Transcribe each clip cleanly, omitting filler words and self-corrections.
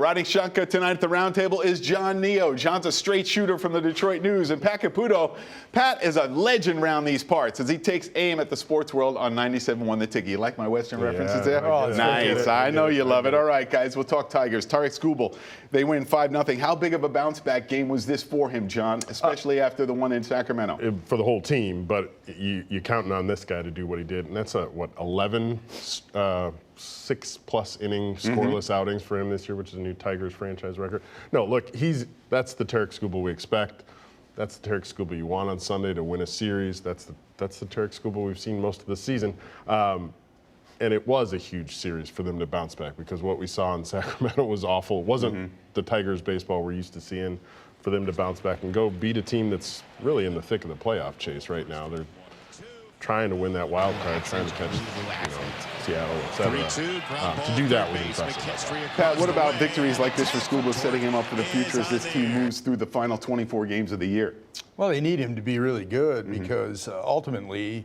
Riding shotgun tonight at the roundtable is John Niyo. John's a straight shooter from the Detroit News. And Pat Caputo. Pat is a legend around these parts as he takes aim at the sports world on 97.1 The Ticket. You like my Western references there? Oh, nice. I know you love it. All right, guys, we'll talk Tigers. Tarek Skubal, they win 5-0. How big of a bounce-back game was this for him, John, especially after the one in Sacramento? For the whole team, but you're counting on this guy to do what he did. And that's, 11 6+ inning scoreless outings for him this year, which is a new Tigers franchise record. No, look, that's the Tarek Skubal we expect. That's the Tarek Skubal you want on Sunday to win a series. That's the Tarek Skubal we've seen most of the season. And it was a huge series for them to bounce back because what we saw in Sacramento was awful. It wasn't the Tigers baseball we're used to seeing. For them to bounce back and go beat a team that's really in the thick of the playoff chase right now. They're trying to win that wild card, trying to catch Seattle, etc. To do that was impressive. Pat, what about victories like this for Skubal, setting him up for the future as this team moves through the final 24 games of the year? Well, they need him to be really good because ultimately,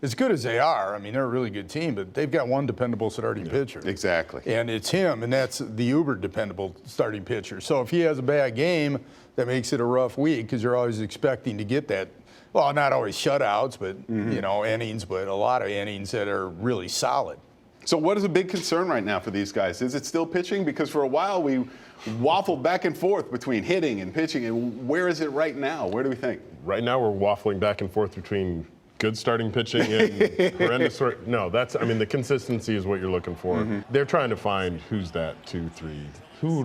as good as they are, I mean, they're a really good team, but they've got one dependable starting pitcher. Exactly. And it's him, and that's the uber dependable starting pitcher. So if he has a bad game, that makes it a rough week because you're always expecting to get that. Well, not always shutouts, but, innings, but a lot of innings that are really solid. So what is a big concern right now for these guys? Is it still pitching? Because for a while we waffled back and forth between hitting and pitching. And where is it right now? Where do we think? Right now we're waffling back and forth between good starting pitching and horrendous. No, the consistency is what you're looking for. They're trying to find who's that 2, 3. Who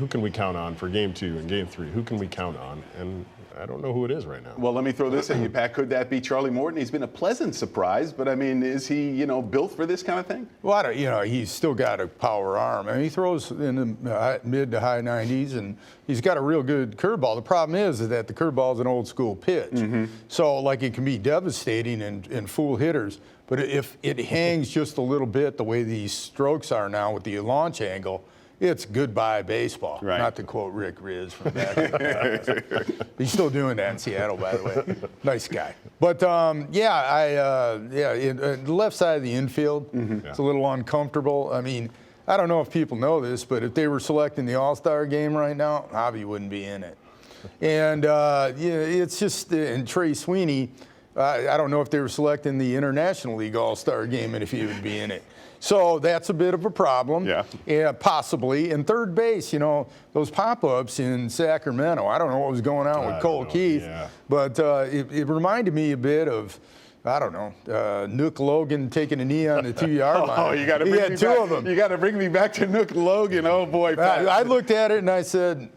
can we count on for game 2 and game 3? Who can we count on? And I don't know who it is right now. Well, let me throw this at you, Pat. Could that be Charlie Morton? He's been a pleasant surprise, but I mean, is he, built for this kind of thing? Well, he's still got a power arm. I mean, he throws in the mid to high 90s, and he's got a real good curveball. The problem is that the curveball is an old school pitch. So, it can be devastating and fool hitters. But if it hangs just a little bit the way these strokes are now with the launch angle, it's goodbye baseball. Right. Not to quote Rick Riz from back in the day. He's still doing that in Seattle, by the way. Nice guy. But the left side of the infield, it's a little uncomfortable. I mean, I don't know if people know this, but if they were selecting the All-Star game right now, Javi wouldn't be in it. And it's just, and Trey Sweeney, I don't know if they were selecting the International League All-Star game and if he would be in it. So that's a bit of a problem. Yeah, possibly. And third base, those pop-ups in Sacramento, I don't know what was going on with Cole Keith, but it reminded me a bit of, I don't know, Nook Logan taking a knee on the 2-yard line. Oh, you got to bring me back. Two of them. You got to bring me back to Nook Logan. Oh boy, Pat. I looked at it and I said,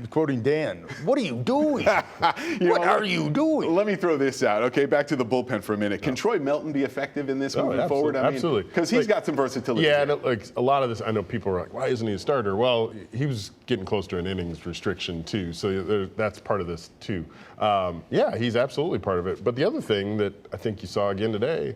quoting Dan, what are you doing? What are you doing? Let me throw this out. Okay, back to the bullpen for a minute. Can Troy Melton be effective in this moving forward? Absolutely. Because he's got some versatility. Yeah, and a lot of this, I know people are like, why isn't he a starter? Well, he was getting close to an innings restriction too, so that's part of this too. Yeah, he's absolutely part of it. But the other thing that I think you saw again today,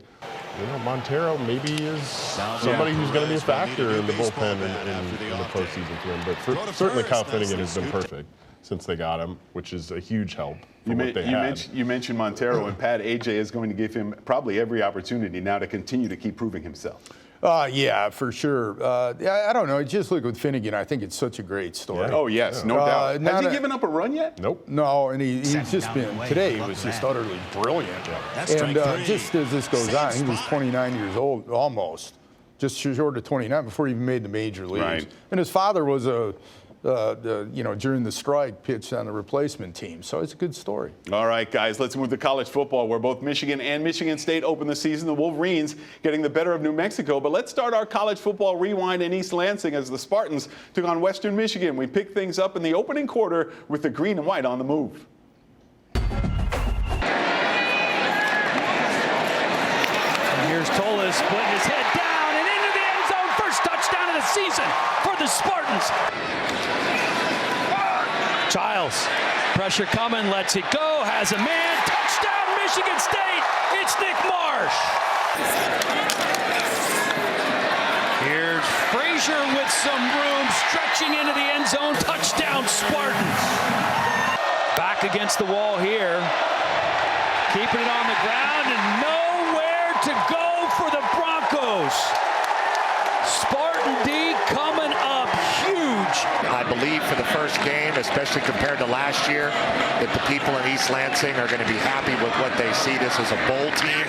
Montero maybe is somebody who's going to be a factor in the bullpen in the postseason for them. But certainly Kyle Finnegan has been perfect since they got him, which is a huge help for what they had. You mentioned Montero, and Pat, AJ is going to give him probably every opportunity now to continue to keep proving himself. Yeah, for sure. I don't know. Just look with Finnegan. I think it's such a great story. Yeah. Oh, yes, no doubt. Has he given up a run yet? Nope. No, and he's just been, today he was just utterly brilliant. And just as this goes on, he was 29 years old, almost, just short of 29 before he even made the major leagues. Right. And his father was during the strike, pitched on the replacement team. So it's a good story. All right, guys, let's move to college football, where both Michigan and Michigan State open the season. The Wolverines getting the better of New Mexico. But let's start our college football rewind in East Lansing as the Spartans took on Western Michigan. We picked things up in the opening quarter with the green and white on the move. And here's Tolis putting his head down and into the end zone. First touchdown of the season for the Spartans. Childs, pressure coming, lets it go, has a man, touchdown Michigan State, it's Nick Marsh. Here's Frazier with some room, stretching into the end zone, touchdown Spartans. Back against the wall here, keeping it on the ground and nowhere to go for the Broncos. Spartan D coming up huge I believe for the first game, especially compared to last year, that the people in East Lansing are going to be happy with what they see. This is a bowl team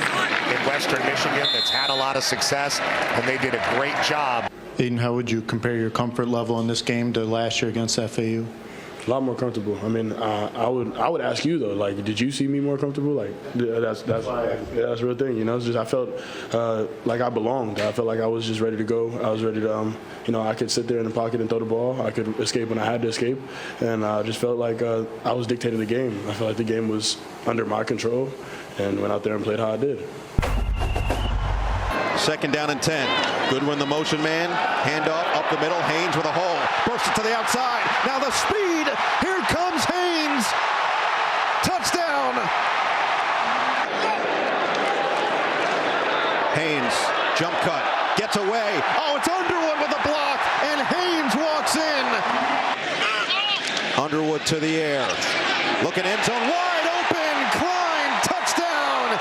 in Western Michigan that's had a lot of success, and they did a great job. Aiden, how would you compare your comfort level in this game to last year against FAU? A lot more comfortable. I mean, I would ask you though. Like, did you see me more comfortable? Like, that's a real thing. You know, it's just I felt like I belonged. I felt like I was just ready to go. I was ready to, I could sit there in the pocket and throw the ball. I could escape when I had to escape, and I just felt like I was dictating the game. I felt like the game was under my control, and went out there and played how I did. 2nd down and 10. Goodwin, the motion man. Handoff up the middle. Haynes with a hole. Bursts it to the outside. Now the speed. Here comes Haynes. Touchdown. Haynes, jump cut. Gets away. Oh, it's Underwood with a block. And Haynes walks in. Underwood to the air. Looking end zone. Wide open. Klein. Touchdown.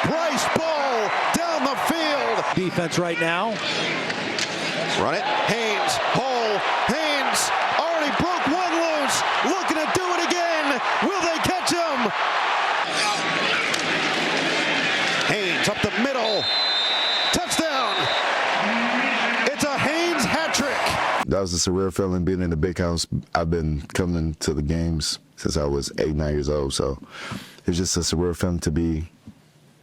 Bryce Ball down the field. Defense right now. Run it. Haynes. Hole. Haynes already broke one loose. Looking to do it again. Will they catch him? Haynes up the middle. Touchdown. It's a Haynes hat trick. That was a surreal feeling being in the big house. I've been coming to the games since I was 8, 9 years old. So it's just a surreal feeling to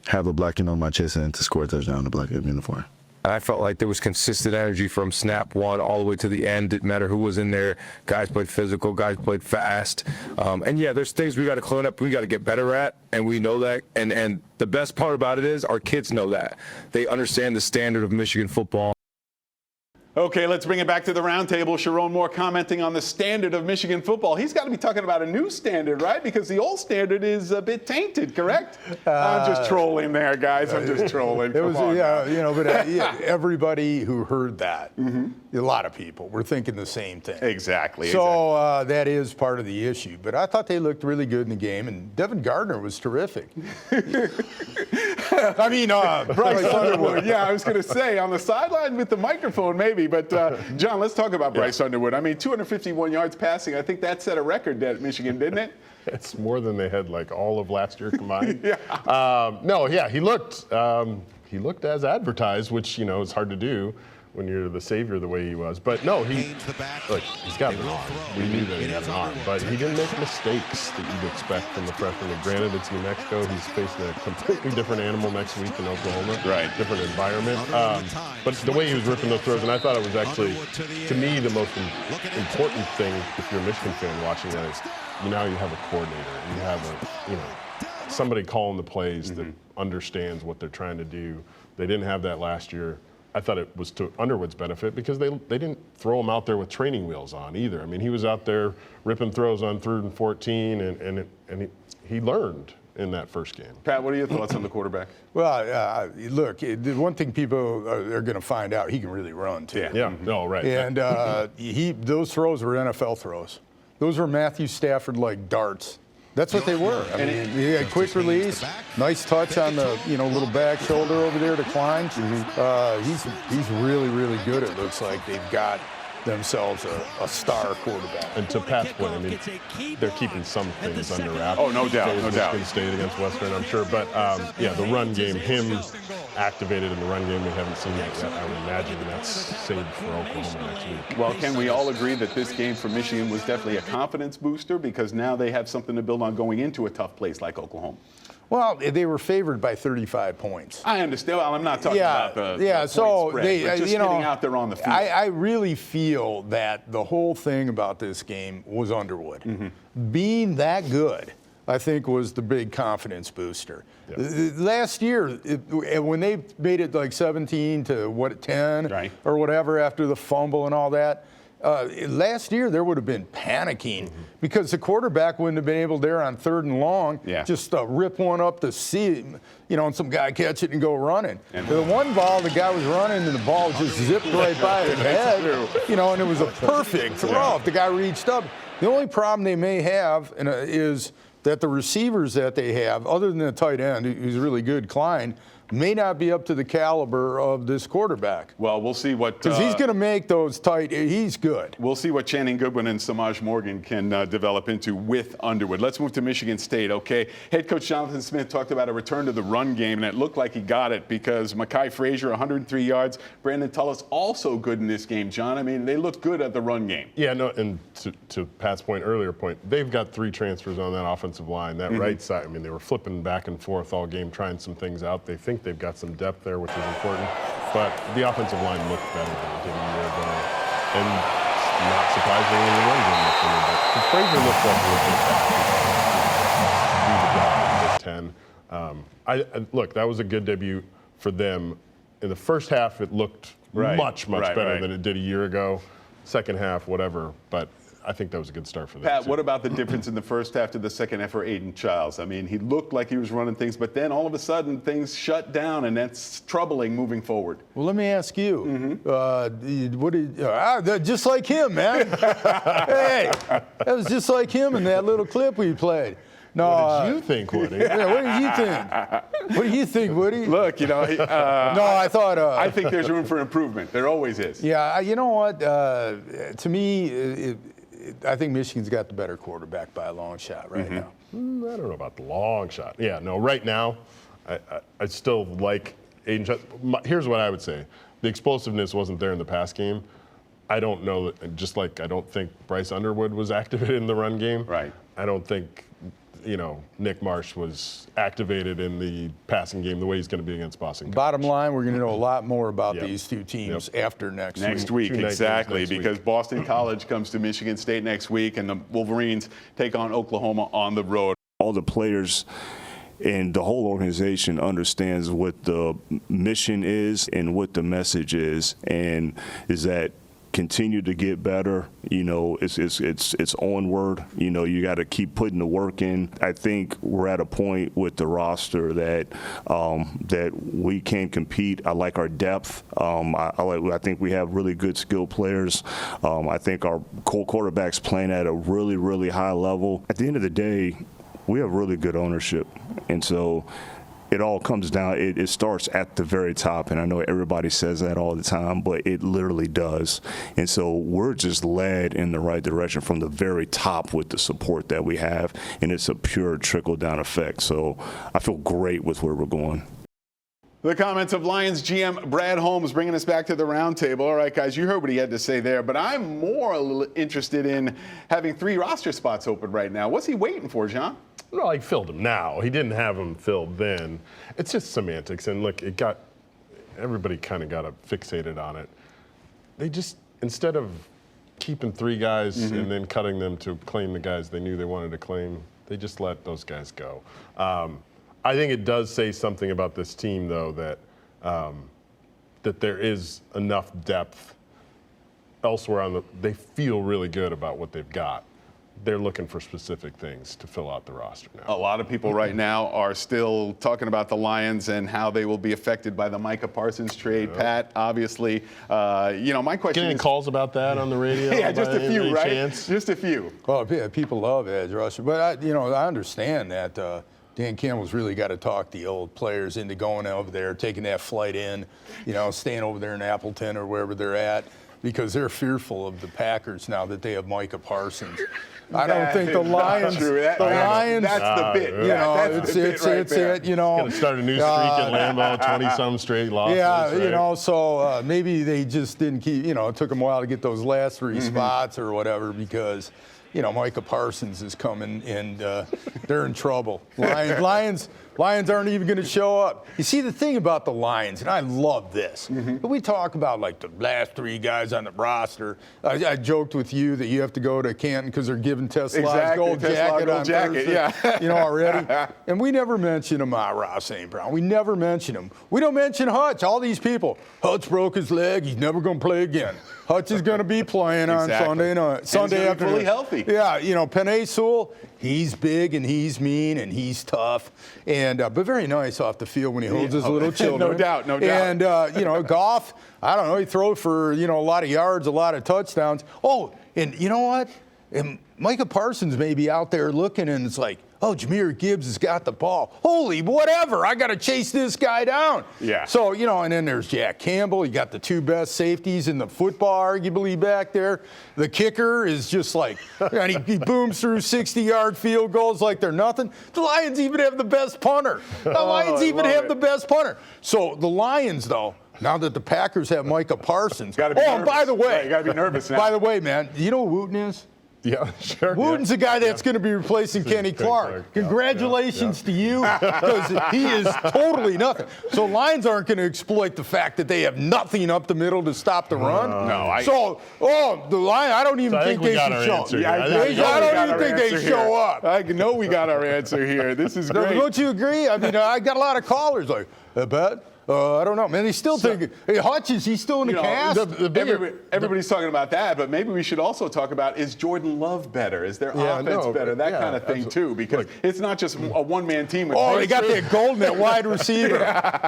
have a black on my chest and to score a touchdown in a black uniform. I felt like there was consistent energy from snap one all the way to the end. Didn't matter who was in there. Guys played physical. Guys played fast. And yeah, there's things we got to clean up. We got to get better at, and we know that. And the best part about it is our kids know that. They understand the standard of Michigan football. Okay, let's bring it back to the roundtable. Sharon Moore commenting on the standard of Michigan football. He's got to be talking about a new standard, right? Because the old standard is a bit tainted, correct? I'm just trolling there, guys. I'm just trolling. It was, but everybody who heard that, a lot of people were thinking the same thing. Exactly. So that is part of the issue. But I thought they looked really good in the game, and Devin Gardner was terrific. I mean, Bryce Underwood. Yeah, I was going to say, on the sideline with the microphone, maybe. But, John, let's talk about Bryce Underwood. I mean, 251 yards passing. I think that set a record at Michigan, didn't it? It's more than they had like all of last year combined. Yeah. He looked as advertised, which, is hard to do when you're the savior the way he was. But no, he's got an arm. We knew that he had an arm, but he didn't make mistakes that you'd expect from the freshman. And granted, it's New Mexico. He's facing a completely different animal next week in Oklahoma. Right. Different environment. But the way he was ripping those throws, and I thought it was actually, to me, the most important thing if you're a Michigan fan watching that is, now you have a coordinator. And you have somebody calling the plays that understands what they're trying to do. They didn't have that last year. I thought it was to Underwood's benefit because they didn't throw him out there with training wheels on either. I mean, he was out there ripping throws on 3rd and 14, and he learned in that first game. Pat, what are your thoughts on the quarterback? Well, look, the one thing people are going to find out, he can really run, too. Yeah. No, right. And those throws were NFL throws. Those were Matthew Stafford-like darts. That's what they were. I mean, he had quick release, nice touch on the little back shoulder over there to Klein. He's really, really good. It looks like they've got themselves a star quarterback. And to Pat's point, I mean, they're keeping some things under wraps. Oh, no doubt, no doubt. Michigan State against Western, I'm sure. But, the run game, him activated in the run game, we haven't seen that yet. I would imagine that's saved for Oklahoma next week. Well, can we all agree that this game for Michigan was definitely a confidence booster because now they have something to build on going into a tough place like Oklahoma? Well, they were favored by 35 points. I understand. Well, I'm not talking about the point spread, but just getting out there on the field. I really feel that the whole thing about this game was Underwood. Being that good, I think, was the big confidence booster. Yep. Last year, when they made it like 17 to 10 or whatever after the fumble and all that, last year there would have been panicking because the quarterback wouldn't have been able there on 3rd and long just rip one up the seam, and some guy catch it and go running. And the one ball, the guy was running and the ball just zipped right by his head, and it was a perfect throw if the guy reached up. The only problem they may have is that the receivers that they have, other than the tight end, who's really good, Klein, may not be up to the caliber of this quarterback. Well, we'll see what because he's going to make those tight. He's good. We'll see what Channing Goodwin and Samaj Morgan can develop into with Underwood. Let's move to Michigan State. Okay, head coach Jonathan Smith talked about a return to the run game, and it looked like he got it because Mekhi Frazier 103 yards. Brandon Tullis also good in this game. John, I mean, they looked good at the run game. Yeah, no, and to Pat's earlier point, they've got 3 transfers on that offensive line. That right side, I mean, they were flipping back and forth all game, trying some things out. They think they've got some depth there, which is important. But the offensive line looked better than it did a year ago. And not surprisingly, the run game looked a little bit. Frazier looked like a little bit fast. Look, that was a good debut for them. In the first half, it looked much better than it did a year ago. Second half, whatever. But I think that was a good start for them. Pat, what about the difference in the first half to the second half for Aiden Childs? I mean, he looked like he was running things, but then all of a sudden things shut down, and that's troubling moving forward. Well, let me ask you. Just like him, man. Hey, that was just like him in that little clip we played. No, what did you think, Woody? Yeah, what did you think? What do you think, Woody? Look, you know, I thought. I think there's room for improvement. There always is. Yeah, you know what? To me, I think Michigan's got the better quarterback by a long shot right now. I don't know about the long shot. Yeah, no, right now, I still like Aiden Childs. Here's what I would say. The explosiveness wasn't there in the pass game. I don't know, just like I don't think Bryce Underwood was activated in the run game. Right. I don't think, Nick Marsh was activated in the passing game the way he's going to be against Boston College. Bottom line, we're going to know a lot more about these two teams after next week. Next week, exactly, because Boston College comes to Michigan State next week, and the Wolverines take on Oklahoma on the road. All the players and the whole organization understands what the mission is and what the message is, and is that continue to get better. It's onward. You got to keep putting the work in. I think we're at a point with the roster that that we can compete. I like our depth. I think we have really good skilled players. I think our quarterback's playing at a really, really high level. At the end of the day, we have really good ownership, and so it all comes down, it starts at the very top, and I know everybody says that all the time, but it literally does. And so we're just led in the right direction from the very top with the support that we have, and it's a pure trickle-down effect. So I feel great with where we're going. The comments of Lions GM Brad Holmes bringing us back to the roundtable. All right, guys, you heard what he had to say there, but I'm more interested in having 3 roster spots open right now. What's he waiting for, John? No, he filled them now. He didn't have them filled then. It's just semantics, and look, everybody kind of got fixated on it. They just, instead of keeping 3 guys and then cutting them to claim the guys they knew they wanted to claim, they just let those guys go. I think it does say something about this team, though, that that there is enough depth elsewhere they feel really good about what they've got. They're looking for specific things to fill out the roster now. A lot of people right now are still talking about the Lions and how they will be affected by the Micah Parsons trade. Pat, obviously, my question Getting is, calls about that on the radio? Yeah, just a few, right? Chance? Just a few. Well, yeah, people love edge rusher, but I understand that Dan Campbell's really got to talk the old players into going over there, taking that flight in, staying over there in Appleton or wherever they're at, because they're fearful of the Packers now that they have Micah Parsons. I don't think the Lions. Lions. That's the bit. It's going to start a new streak at Lambeau, 20-some straight losses. Yeah, right? So maybe they just didn't keep. It took them a while to get those last 3 spots or whatever because. Micah Parsons is coming, and they're in trouble. Lions aren't even going to show up. You see, the thing about the Lions, and I love this, but we talk about, like, the last 3 guys on the roster. I joked with you that you have to go to Canton because they're giving Tesla's gold jacket on Thursday, already. And we never mention him, Ross St. Brown. We never mention him. We don't mention Hutch. All these people. Hutch broke his leg. He's never going to play again. Hutch is going to be playing on Sunday night. Sunday afternoon. Fully healthy. Yeah, Penei Sewell, he's big and he's mean and he's tough, and but very nice off the field when he holds his little children. No doubt. And Goff, I don't know, he throws for a lot of yards, a lot of touchdowns. Oh, and you know what? And Micah Parsons may be out there looking, and it's like, oh, Jahmyr Gibbs has got the ball. Holy whatever, I got to chase this guy down. Yeah. So, you know, and then there's Jack Campbell. You got the two best safeties in the football, arguably, back there. The kicker is just like, and he booms through 60-yard field goals like they're nothing. The Lions even have the best punter. The Lions even have the best punter. So the Lions, though, now that the Packers have Micah Parsons. Gotta be nervous. And by the way. Yeah, you got to be nervous now. By the way, man, you know who Wooten is? Yeah, sure. Wooten's the guy that's going to be replacing Kenny Clark. Congratulations to you, because he is totally nothing. So Lions aren't going to exploit the fact that they have nothing up the middle to stop the run. The Lions, I don't even think they should show. I don't even think they show up. I know we got our answer here. This is great. Don't you agree? I mean, I got a lot of callers like, I bet. I don't know, man. They still think, hey, Hutch, is he still in the cast? Everybody's talking about that, but maybe we should also talk about, is Jordan Love better? Is their offense better? That kind of thing, too, because it's not just a one-man team. They got that Golden at wide receiver.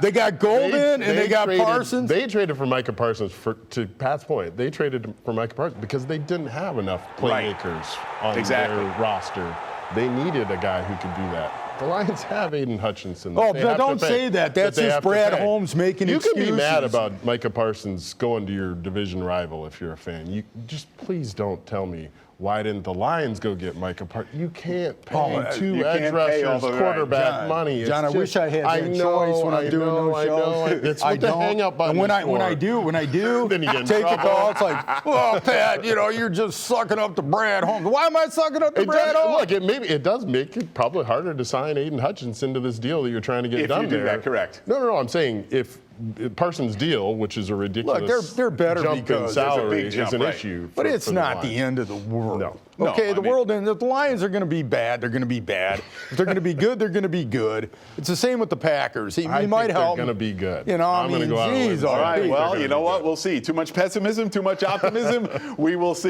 They got Golden and they got Parsons. They traded for Micah Parsons, to Pat's point. They traded for Micah Parsons because they didn't have enough playmakers on their roster. They needed a guy who could do that. The Lions have Aiden Hutchinson. Don't say that. That's just Brad Holmes making excuses. You can be mad about Micah Parsons going to your division rival if you're a fan. You just please don't tell me, why didn't the Lions go get Micah Parsons? You can't pay two edge rushers quarterback money. John, I wish I had that choice when I'm doing those shows. It's what the hang-up button when I do, then you get in take a trouble. call. It's like, well, Pat, you're just sucking up to Brad Holmes. Why am I sucking up to Brad Holmes? Look, it does make it probably harder to sign Aiden Hutchinson to this deal that you're trying to get done there. If you do that, correct. No, I'm saying if Parsons' deal, which is a ridiculous they're better jump in salary, is an issue. But it's not the end of the world. No. Okay, the world, and the Lions are going to be bad. They're going to be bad. If they're going to be good, they're going to be good. It's the same with the Packers. He might help. They're going to be good. I'm going to go out. All right. Well, you know what? We'll see. Too much pessimism, too much optimism. We will see.